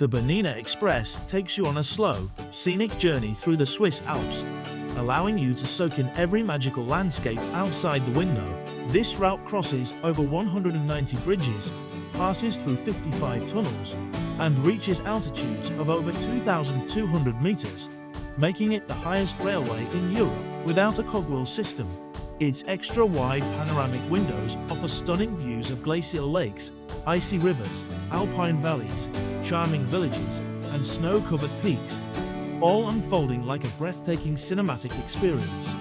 The Bernina Express takes you on a slow, scenic journey through the Swiss Alps, allowing you to soak in every magical landscape outside the window. This route crosses over 190 bridges, passes through 55 tunnels, and reaches altitudes of over 2,200 meters, making it the highest railway in Europe without a cogwheel system. Its extra-wide panoramic windows offer stunning views of glacial lakes, icy rivers, alpine valleys, charming villages, and snow-covered peaks, all unfolding like a breathtaking cinematic experience.